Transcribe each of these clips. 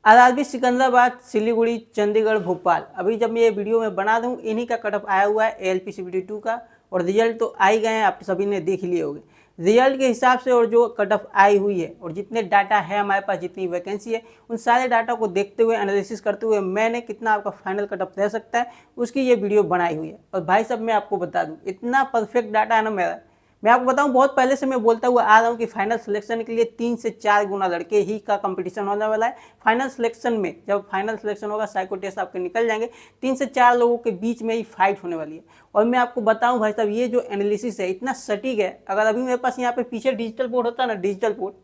RRB Secunderabad, Siliguri, Chandigarh, Bhopal. अभी जब मैं ये वीडियो में बना दूँ इन्हीं का कट ऑफ आया हुआ है एएलपी सीबीटी 2 का, और रिजल्ट तो आ ही गए हैं, आप सभी ने देख लिए होंगे। रिजल्ट के हिसाब से और जो कट ऑफ आई हुई है और जितने डाटा है हमारे पास, जितनी वैकेंसी है, उन सारे डाटा को देखते हुए, एनालिसिस करते हुए मैंने कितना आपका फाइनल कट ऑफ रह सकता है उसकी ये वीडियो बनाई हुई है। और भाई साहब मैं आपको बता दूँ, इतना परफेक्ट डाटा है ना मेरा। मैं आपको बताऊं, बहुत पहले से मैं बोलता हुआ आ रहा हूं कि फाइनल सिलेक्शन के लिए 3 से 4 गुना लड़के ही का कंपटीशन होने वाला है। फाइनल सिलेक्शन में जब फाइनल सिलेक्शन होगा, साइको टेस्ट आपके निकल जाएंगे, 3 से 4 लोगों के बीच में ही फाइट होने वाली है। और मैं आपको बताऊं भाई साहब, ये जो एनालिसिस है इतना सटीक है, अगर अभी मेरे पास यहाँ पे पीछे डिजिटल बोर्ड होता ना, डिजिटल बोर्ड,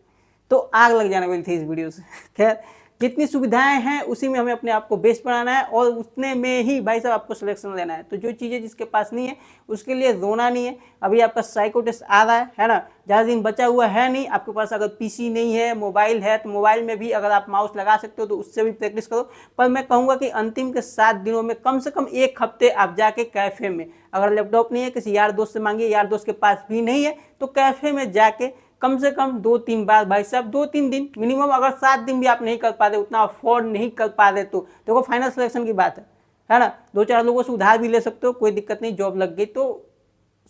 तो आग लग जाने वाली थी इस वीडियो से। खैर, जितनी सुविधाएं हैं उसी में हमें अपने आप को बेस्ट बनाना है और उतने में ही भाई साहब आपको सिलेक्शन लेना है। तो जो चीज़ें जिसके पास नहीं है उसके लिए रोना नहीं है। अभी आपका साइको टेस्ट आ रहा है ना, ज़्यादा दिन बचा हुआ है नहीं। आपके पास अगर पीसी नहीं है, मोबाइल है, तो मोबाइल में भी अगर आप माउस लगा सकते हो तो उससे भी प्रैक्टिस करो। पर मैं कहूँगा कि अंतिम के 7 दिनों में कम से कम 1 हफ्ते आप जाके कैफ़े में, अगर लैपटॉप नहीं है किसी यार दोस्त से मांगिए, यार दोस्त के पास भी नहीं है तो कैफ़े में जाके कम से कम 2-3 बार भाई साहब, 2-3 दिन मिनिमम, अगर 7 दिन भी आप नहीं कर पा रहे, उतना अफोर्ड नहीं कर पा रहे, तो देखो फाइनल सिलेक्शन की बात है ना, 2-4 लोगों से उधार भी ले सकते हो, कोई दिक्कत नहीं, जॉब लग गई तो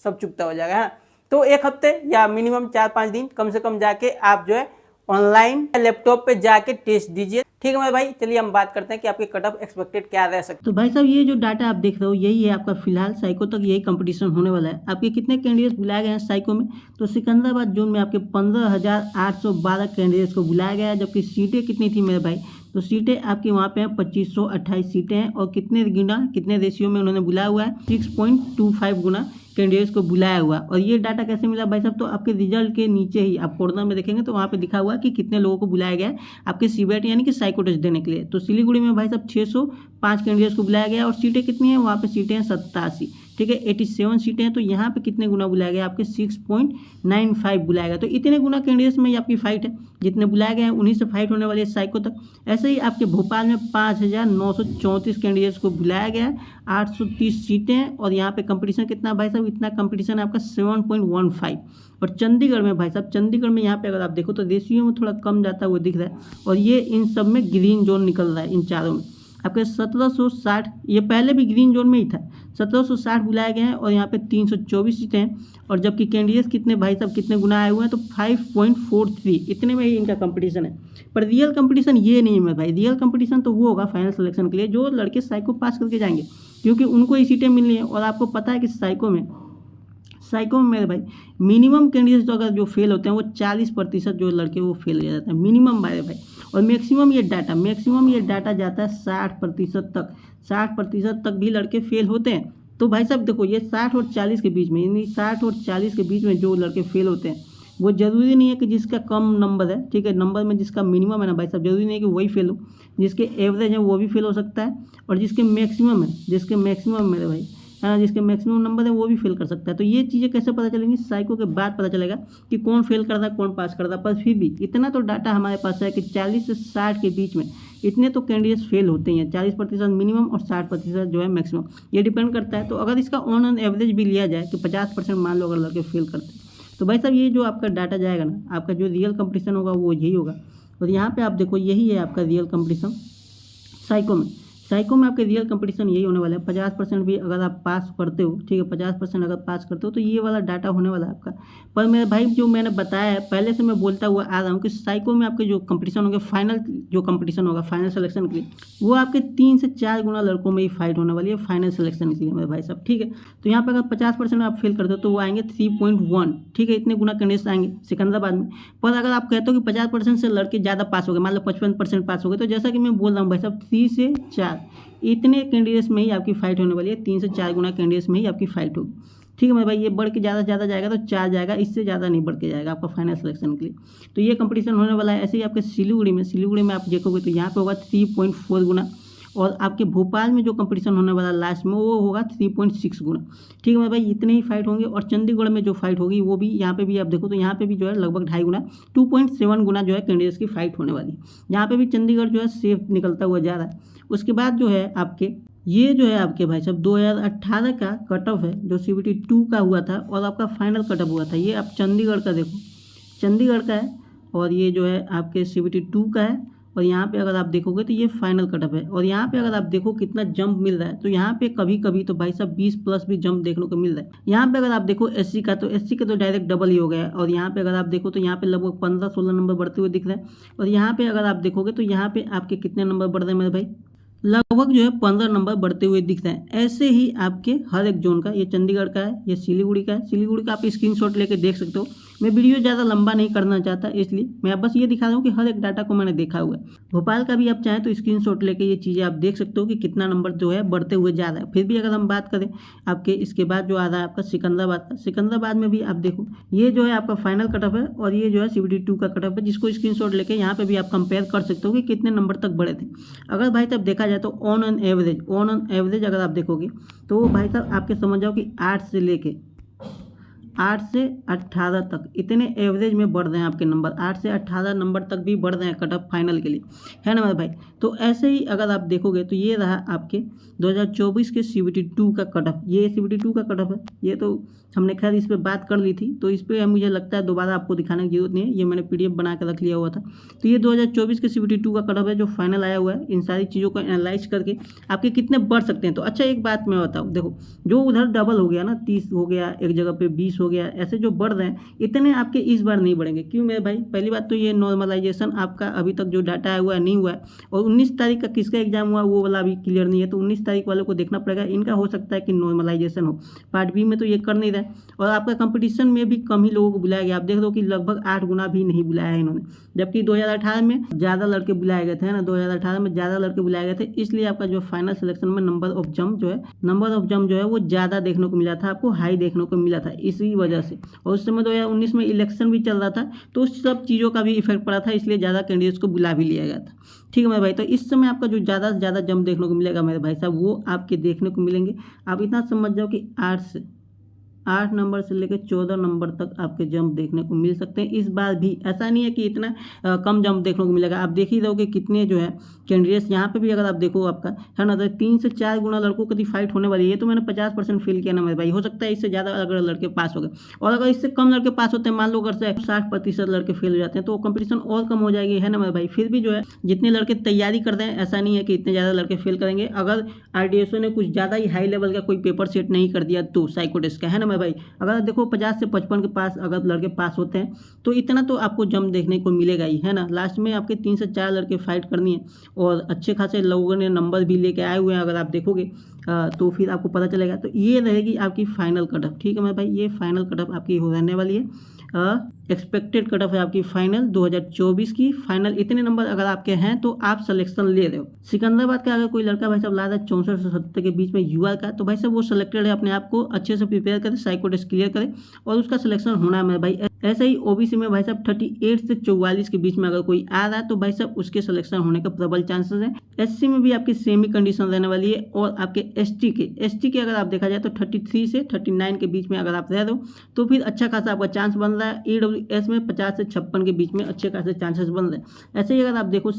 सब चुकता हो जाएगा, है ना। तो 1 हफ्ते या मिनिमम 4-5 दिन कम से कम जाके आप जो है ऑनलाइन लैपटॉप पे जाके टेस्ट दीजिए। ठीक है मेरे भाई, चलिए हम बात करते हैं कि आपके कट ऑफ एक्सपेक्टेड क्या रह सकते। तो भाई साहब ये जो डाटा आप देख रहे हो यही है आपका फिलहाल साइको तक यही कंपटीशन होने वाला है। आपके कितने कैंडिडेट्स बुलाए गए हैं साइको में? तो सिकंदराबाद जोन में आपके 15,812 कैंडिडेट्स को बुलाया गया है। जबकि सीटें कितनी थी मेरे भाई? तो सीटें आपकी वहाँ पे हैं 2528 सीटें हैं। और कितने रेशियो में उन्होंने बुलाया हुआ है? 6.25 गुना कैंडिडेट्स को बुलाया हुआ। और ये डाटा कैसे मिला भाई साहब? तो आपके रिजल्ट के नीचे ही आप कॉर्नर में देखेंगे तो वहाँ पे लिखा हुआ है कि कितने लोगों को बुलाया गया है आपके सीबीटी यानी कि साइको टेस्ट देने के लिए। तो सिलीगुड़ी में भाई साहब 605 कैंडिडेट्स को बुलाया गया। और सीटें कितनी हैं? वहाँ पे सीटें हैं 87। ठीक है, 87 सीटें हैं। तो यहाँ पे कितने गुना बुलाया गया? आपके 6.95 बुलाया गया। तो इतने गुना कैंडिडेट्स में ही आपकी फाइट है, जितने बुलाए गए हैं उन्हीं से फाइट होने वाली है साइको तक। ऐसे ही आपके भोपाल में 5,934 कैंडिडेट्स को बुलाया गया है, 830 सीटें हैं। और यहाँ पे कंपटीशन कितना भाई साहब? इतना कंपटीशन है आपका 7.15। और चंडीगढ़ में भाई साहब, चंडीगढ़ में यहाँ पे अगर आप देखो तो रेशियो में थोड़ा कम जाता हुआ दिख रहा है। और ये इन सब में ग्रीन जोन निकल रहा है, इन चारों में आपके 1760, ये पहले भी ग्रीन जोन में ही था, 1760 बुलाए गए हैं। और यहाँ पे 324 सीटें हैं। और जबकि कैंडिडेट्स कितने भाई साहब, कितने गुना आए हुए हैं? तो 5.43, इतने में ही इनका कंपटीशन है। पर रियल कंपटीशन ये नहीं है भाई। रियल कंपटीशन तो वो होगा फाइनल सिलेक्शन के लिए जो लड़के साइको पास करके जाएंगे, क्योंकि उनको ही सीटें मिलनी है। और आपको पता है कि साइको में मेरे भाई मिनिमम कैंडिडेट्स तो अगर जो फेल होते हैं वो 40% जो लड़के वो फेल हो जाते हैं मिनिमम मेरे भाई। और मैक्सिमम ये डाटा जाता है 60% तक। 60% तक भी लड़के फेल होते हैं। तो भाई साहब देखो, ये 60 और 40 के बीच में, यानी 60 और 40 के बीच में जो लड़के फेल होते हैं, वो जरूरी नहीं है कि जिसका कम नंबर है, ठीक है, नंबर में जिसका मिनिमम है ना भाई साहब, जरूरी नहीं है कि वही फेल हो। जिसके एवरेज है वो भी फेल हो सकता है। और जिसके मैक्सिमम मेरे भाई, है ना, जिसके मैक्सिमम नंबर है वो भी फेल कर सकता है। तो ये चीज़ें कैसे पता चलेंगी? साइको के बाद पता चलेगा कि कौन फेल कर रहा है, कौन पास कर रहा है। पर फिर भी इतना तो डाटा हमारे पास है कि 40 से 60 के बीच में इतने तो कैंडिडेट्स फेल होते हैं। 40% मिनिमम और 60% जो है मैक्सिमम। ये डिपेंड करता है। तो अगर इसका ऑन एवरेज भी लिया जाए कि 50% मान लो अगर लड़के फेल करते हैं, तो भाई साहब ये जो आपका डाटा जाएगा ना, आपका जो रियल कंपटीशन होगा वो यही होगा। और यहाँ पे आप देखो, यही है आपका रियल कंपटीशन साइको में आपके रियल कंपटीशन यही होने वाला है। 50% भी अगर आप पास करते हो, ठीक है, 50% अगर पास करते हो तो ये वाला डाटा होने वाला है आपका। पर मेरे भाई जो मैंने बताया है, पहले से मैं बोलता हुआ आ रहा हूँ कि साइको में आपके जो कंपटीशन होंगे, फाइनल जो कंपटीशन होगा फाइनल सिलेक्शन के लिए, वो आपके 3 से 4 गुना लड़कों में ही फाइट होने वाली है फाइनल सिलेक्शन के लिए मेरे भाई साहब। ठीक है, तो यहाँ पर अगर 50% आप फेल करते हो तो वो आएंगे 3.1, ठीक है, इतने गुना कैंडिडेट्स आएंगे सिकंदराबाद में। पर अगर आप कहते हो कि 50% से लड़के ज़्यादा पास हो गए, मान लो 55% पास हो गए, तो जैसा कि मैं बोल रहा हूँ भाई साहब, 3 से 4 इतने कैंडिडेट्स में ही आपकी फाइट होने वाली है। 3 से 4 गुना कैंडिडेट्स में ही आपकी फाइट होगी। ठीक है मेरे भाई, ये बढ़ के ज़्यादा से ज़्यादा जाएगा तो 4 जाएगा, इससे ज़्यादा नहीं बढ़ के जाएगा आपका फाइनल सिलेक्शन के लिए। तो ये कंपटीशन होने वाला है। ऐसे ही आपके सिलीगुड़ी में आप देखोगे तो यहाँ पे होगा 3.4 गुना। और आपके भोपाल में जो कंपटीशन होने वाला लास्ट में वो होगा 3.6 गुना। ठीक है मेरे भाई, इतने ही फाइट होंगे। और चंडीगढ़ में जो फाइट होगी वो भी, यहाँ पे भी आप देखो तो यहाँ पे भी जो है लगभग 2.5 गुना, 2.7 गुना जो है कैंडिडेट्स की फाइट होने वाली है। यहाँ पे भी चंडीगढ़ जो है सेफ निकलता हुआ जा रहा है। उसके बाद जो है आपके, ये जो है आपके भाई साहब 2018 का कट ऑफ है जो सीबीटी 2 का हुआ था, और आपका फाइनल कट ऑफ हुआ था। ये आप चंडीगढ़ का देखो, चंडीगढ़ का है। और ये जो है आपके सीबीटी 2 का है। और यहाँ पे अगर आप देखोगे तो ये फाइनल कटअप है। और यहाँ पे अगर आप देखो कितना जंप मिल रहा है, तो यहाँ पे कभी कभी तो भाई साहब 20 प्लस भी जंप देखने को मिल रहा है। यहाँ पे अगर आप देखो एससी का तो डायरेक्ट डबल ही हो गया है। और यहाँ पे अगर आप देखो तो यहाँ पे लगभग 15-16 नंबर बढ़ते हुए दिख रहा है। और यहाँ पे अगर आप देखोगे तो यहाँ पे आपके कितने नंबर बढ़ रहे हैं मेरे भाई, लगभग जो है 15 नंबर बढ़ते हुए दिख रहे हैं। ऐसे ही आपके हर एक जोन का, ये चंडीगढ़ का है, ये सिलीगुड़ी का है। सिलीगुड़ी का आप स्क्रीनशॉट लेके देख सकते हो। मैं वीडियो ज़्यादा लंबा नहीं करना चाहता, इसलिए मैं बस ये दिखा रहा हूँ कि हर एक डाटा को मैंने देखा हुआ है। भोपाल का भी आप चाहें तो स्क्रीनशॉट लेके ये चीज़ें आप देख सकते हो कि कितना नंबर जो है बढ़ते हुए जा रहा है। फिर भी अगर हम बात करें आपके इसके बाद जो आ रहा है आपका सिकंदराबाद का, सिकंदराबाद में भी आप देखो ये जो है आपका फाइनल कटअप है और ये जो है CBT2 का कटअप है, जिसको स्क्रीनशॉट लेके यहाँ पे भी आप कंपेयर कर सकते हो कि कितने नंबर तक बढ़े थे। अगर भाई साहब देखा जाए तो ऑन एन एवरेज अगर आप देखोगे तो भाई साहब आपके समझ जाओ कि 8 से 18 तक इतने एवरेज में बढ़ रहे हैं आपके नंबर। 8 से 18 नंबर तक भी बढ़ रहे हैं कटअप फाइनल के लिए, है ना मेरे भाई। तो ऐसे ही अगर आप देखोगे तो ये रहा आपके 2024 के CBT2 का कटअप। ये CBT2 का कटअप है, ये तो हमने खैर इस पर बात कर ली थी, तो इस पर मुझे लगता है दोबारा आपको दिखाने की जरूरत नहीं है, ये मैंने PDF बना के रख लिया हुआ था। तो ये 2024 के CBT2 का कटअप है जो फाइनल आया हुआ है। इन सारी चीज़ों को एनालाइज करके आपके कितने बढ़ सकते हैं। तो अच्छा एक बात मैं बताऊँ, देखो जो उधर डबल हो गया ना, 30 हो गया, एक जगह पे 20 हो गया, ऐसे जो बढ़ रहे हैं इतने आपके इस बार नहीं बढ़ेंगे। क्यों मेरे भाई, पहली बात तो ये नॉर्मलाइजेशन आपका अभी तक जो डाटा आया हुआ है नहीं हुआ है। और 19 तारीख का किसका एग्जाम हुआ वो वाला अभी क्लियर नहीं है, तो 19 तारीख वालों को देखना पड़ेगा। इनका हो सकता है कि नॉर्मलाइजेशन हो, पार्ट बी में तो ये कर नहीं रहा है। और आपका कंपटीशन में भी कम ही लोगों को बुलाया गया। आप देख लो कि लगभग 8 गुना भी नहीं बुलाया है इन्होंने, जबकि 2018 में ज़्यादा लड़के बुलाए गए थे ना, 2018 में ज़्यादा लड़के बुलाए गए थे। इसलिए आपका जो फाइनल सिलेक्शन में नंबर ऑफ जंप जो है वो ज़्यादा देखने को मिला था, आपको हाई देखने को मिला था इसी वजह से। और उस समय 2019 में इलेक्शन भी चल रहा था, तो उस सब चीज़ों का भी इफेक्ट पड़ा था, इसलिए ज़्यादा कैंडिडेट्स को बुला भी लिया गया था। ठीक है मेरे भाई, तो इस समय आपका जो ज़्यादा से ज़्यादा जंप देखने को मिलेगा मेरे भाई साहब, वो आपके देखने को मिलेंगे। आप इतना समझ जाओ कि 8 नंबर से लेकर 14 नंबर तक आपके जंप देखने को मिल सकते हैं। इस बार भी ऐसा नहीं है कि इतना कम जंप देखने को मिलेगा। आप देख ही रहोगे कितने जो है कैंडिडेट्स यहाँ पे भी अगर आप देखो आपका है ना, तो 3 से 4 गुना लड़कों की फाइट होने वाली है। ये तो मैंने 50% फील किया ना मेरे भाई। हो सकता है इससे ज़्यादा अगर लड़के पास हो गए, और अगर इससे कम लड़के पास होते हैं, मान लो अगर से 60% लड़के फेल हो जाते हैं, तो कंपटीशन और कम हो जाएगी, है ना मेरे भाई। फिर भी जो है जितने लड़के तैयारी करते हैं, ऐसा नहीं है कि इतने ज़्यादा लड़के फेल करेंगे। अगर RDSO ने कुछ ज़्यादा ही हाई लेवल का कोई पेपर सेट नहीं कर दिया तो साइको टेस्ट का, है ना मेरे भाई। अगर देखो 50 से 55 के पास अगर लड़के पास होते हैं तो इतना तो आपको जंप देखने को मिलेगा ही, है ना। लास्ट में आपके 3 से 4 लड़के फाइट करनी है, और अच्छे खासे लोगों ने नंबर भी लेके आए हुए हैं अगर आप देखोगे तो फिर आपको पता चलेगा। तो ये रहेगी आपकी फाइनल कटअप, ठीक है मेरे भाई। ये फाइनल कटअप आपकी हो रहने वाली है। एक्सपेक्टेड कटअप है आपकी फाइनल 2024 की। फाइनल इतने नंबर अगर आपके हैं तो आप सिलेक्शन ले रहे हो। सिकंदराबाद का अगर कोई लड़का भाई साहब ला रहा है 64 से 70 के बीच में UR का, तो भाई साहब वो सिलेक्टेड है। अपने आप को अच्छे से प्रिपेयर करे, साइको टेस्ट क्लियर करे और उसका सिलेक्शन होना है मेरे भाई। ऐसे ही OBC में भाई साहब 38 से 44 के बीच में अगर कोई आ रहा है तो भाई साहब उसके सिलेक्शन होने का प्रबल चांसेस है। SC में भी आपकी सेम ही कंडीशन रहने वाली है। और आपके ST के अगर आप देखा जाए तो 33 से 39 के बीच में अगर आप रह दो तो फिर अच्छा खासा आपका चांस बन रहा है। EWS में 50 से 56 के बीच में अच्छे खासे चांसेस बन रहे हैं। ऐसे ही अगर आप देखो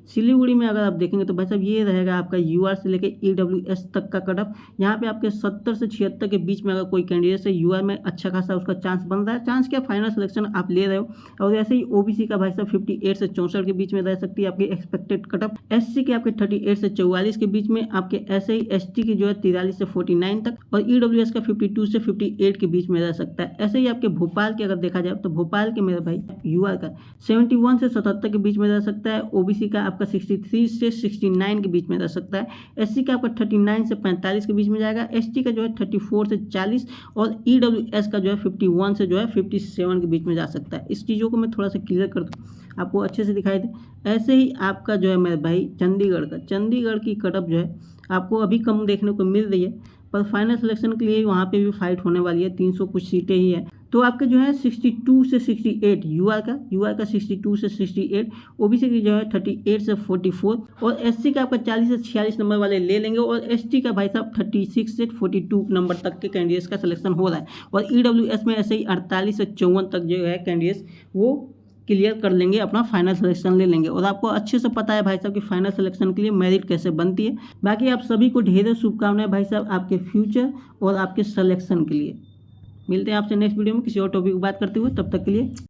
सिलीगुड़ी में अगर आप देखेंगे तो भाई साहब ये रहेगा आपका UR से लेकर EWS तक का कटअप। यहाँ पे आपके 70 से 76 के बीच में अगर कोई कैंडिडेट है UR में अच्छा खासा उसका चांस बन रहा है। चांस क्या, फाइनल सिलेक्शन आप ले रहे हो। और ऐसे ही OBC का भाई साहब 58 से 64 के बीच में रह सकती है आपकी एक्सपेक्टेड कटअप। SC के आपके 38 से 44 के बीच में आपके, ऐसे ही ST की जो है 43 से 49 तक, और EWS का 52 से 58 के बीच में रह सकता है। ऐसे ही आपके भोपाल के अगर देखा जाए तो भोपाल के मेरे भाई UR का 71 से 77 के बीच में रह सकता है। OBC का आपका 63 से 69 के बीच में रह सकता है। SC का आपका 39 से 45 के बीच में जाएगा। ST का जो है 34 से 40, और EWS का जो है 51 से जो है 57 के बीच में जा सकता है। इस चीज़ों को मैं थोड़ा सा क्लियर कर दूँ, आपको अच्छे से दिखाई दे। ऐसे ही आपका जो है मेरे भाई चंडीगढ़ की कटअप जो है आपको अभी कम देखने को मिल रही है, पर फाइनल सिलेक्शन के लिए वहाँ पे भी फाइट होने वाली है। 300 कुछ सीटें ही है। तो आपके जो है 62 से 68 UR का 62 से 68, OBC की जो है 38 से 44, और SC का आपका 40 से 46 नंबर वाले ले लेंगे। और ST का भाई साहब 36 से 42 नंबर तक के कैंडिडेट्स का सिलेक्शन हो रहा है। और EWS में ऐसे ही 48 से 54 तक जो है कैंडिडेट्स वो क्लियर कर लेंगे, अपना फाइनल सिलेक्शन ले लेंगे। और आपको अच्छे से पता है भाई साहब कि फाइनल सिलेक्शन के लिए मेरिट कैसे बनती है। बाकी आप सभी को ढेरों शुभकामनाएं भाई साहब आपके फ्यूचर और आपके सिलेक्शन के लिए। मिलते हैं आपसे नेक्स्ट वीडियो में किसी और टॉपिक की बात करते हुए, तब तक के लिए